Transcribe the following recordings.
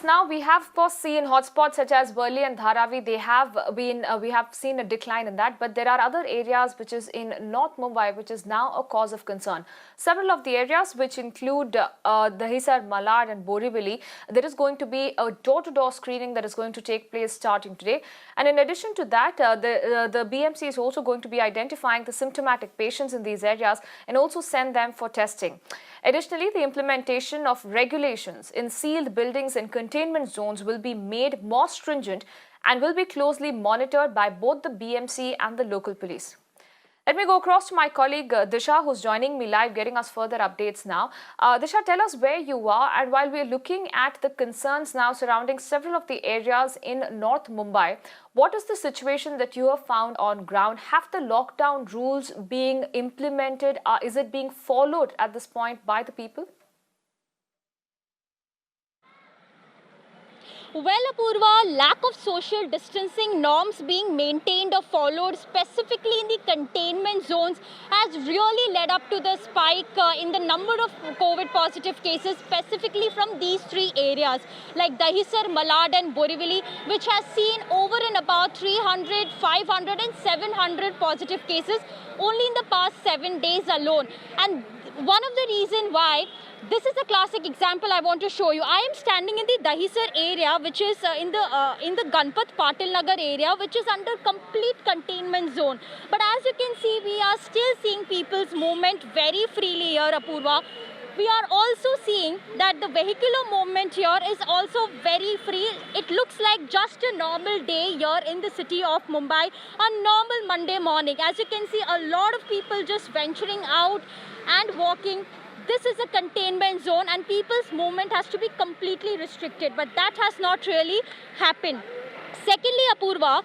Now we have of course seen hotspots such as Worli and Dharavi. They have been we have seen a decline in that, but there are other areas which is in North Mumbai which is now a cause of concern. Several of the areas which include Dahisar, Malad and Borivali, there is going to be a door-to-door screening that is going to take place starting today. And in addition to that, the BMC is also going to be identifying the symptomatic patients in these areas and also send them for testing. Additionally, the implementation of regulations in sealed buildings and containment zones will be made more stringent and will be closely monitored by both the BMC and the local police. Let me go across to my colleague Disha, who's joining me live, getting us further updates now. Disha, tell us where you are, and while we're looking at the concerns now surrounding several of the areas in North Mumbai, what is the situation that you have found on ground? Have the lockdown rules being implemented? Is it being followed at this point by the people? Well, Apurva, lack of social distancing norms being maintained or followed, specifically in the containment zones, has really led up to the spike in the number of COVID positive cases, specifically from these three areas, like Dahisar, Malad and Borivali, which has seen over and about 300, 500 and 700 positive cases only in the past 7 days alone. And one of the reasons why, this is a classic example I want to show you. I am standing in the Dahisar area, which is in the Ganpat Patil Nagar area, which is under complete containment zone. But as you can see, we are still seeing people's movement very freely here, Apurva. We are also seeing that the vehicular movement here is also very free. It looks like just a normal day here in the city of Mumbai, a normal Monday morning. As you can see, a lot of people just venturing out and walking. This is a containment zone and people's movement has to be completely restricted, but that has not really happened. Secondly, Apurva,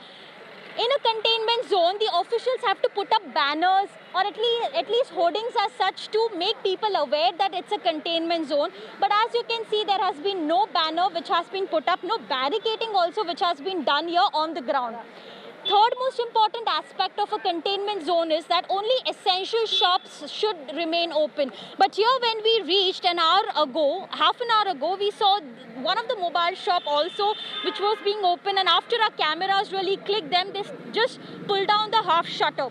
in a containment zone, the officials have to put up banners or at least hoardings as such to make people aware that it's a containment zone. But as you can see, there has been no banner which has been put up, no barricading also which has been done here on the ground. Third most important aspect of a containment zone is that only essential shops should remain open. But here when we reached half an hour ago, we saw one of the mobile shop also which was being open, and after our cameras really clicked them, they just pulled down the half shutter.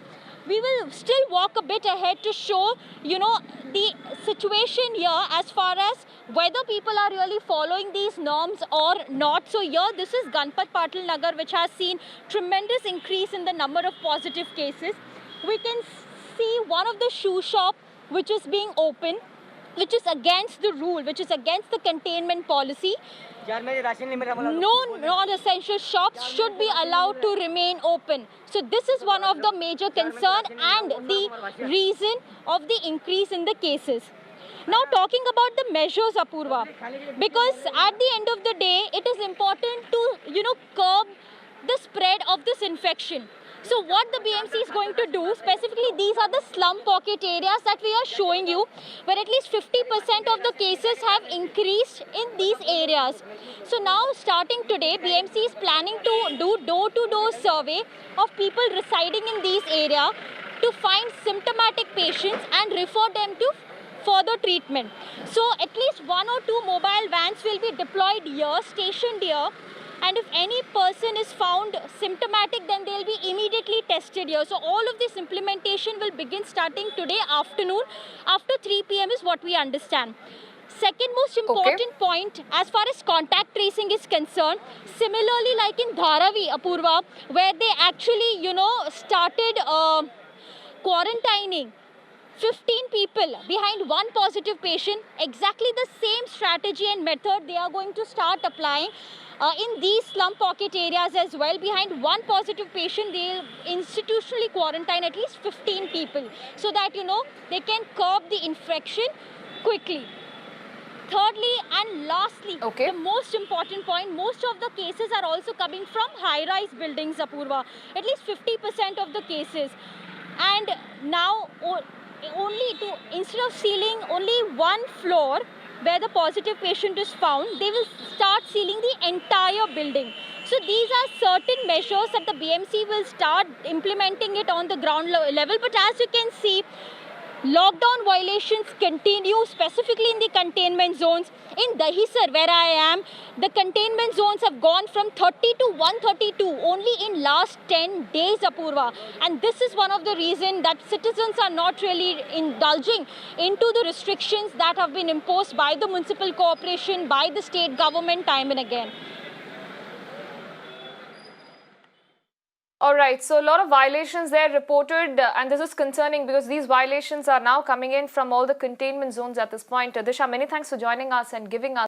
We will still walk a bit ahead to show, the situation here as far as whether people are really following these norms or not. So here, this is Ganpat Patil Nagar, which has seen tremendous increase in the number of positive cases. We can see one of the shoe shop which is being open, which is against the rule, which is against the containment policy. No non-essential shops should be allowed to remain open. So this is one of the major concern and the reason of the increase in the cases. Now talking about the measures, Apurva, because at the end of the day, it is important to, curb the spread of this infection. So what the BMC is going to do, specifically these are the slum pocket areas that we are showing you, where at least 50% of the cases have increased in these areas. So now starting today, BMC is planning to do door-to-door survey of people residing in these areas to find symptomatic patients and refer them to further treatment. So at least 1 or 2 mobile vans will be deployed here, stationed here. And if any person is found symptomatic, then they'll be immediately tested here. So all of this implementation will begin starting today afternoon, after 3 p.m. is what we understand. Second most important point, as far as contact tracing is concerned, similarly like in Dharavi, Apurva, where they actually, started quarantining 15 people behind one positive patient, exactly the same strategy and method they are going to start applying in these slum pocket areas as well. Behind one positive patient, they will institutionally quarantine at least 15 people so that, they can curb the infection quickly. Thirdly and lastly, the most important point, most of the cases are also coming from high-rise buildings, Apurva. At least 50% of the cases. And now, instead of sealing only one floor where the positive patient is found, they will start sealing the entire building. So these are certain measures that the BMC will start implementing it on the ground level. But as you can see, Lockdown violations continue, specifically in the containment zones. In Dahisar, where I am, the containment zones have gone from 30 to 132 only in last 10 days, Apurva. And this is one of the reasons that citizens are not really indulging into the restrictions that have been imposed by the municipal corporation, by the state government time and again. All right, so a lot of violations there reported, and this is concerning because these violations are now coming in from all the containment zones at this point. Disha, many thanks for joining us and giving us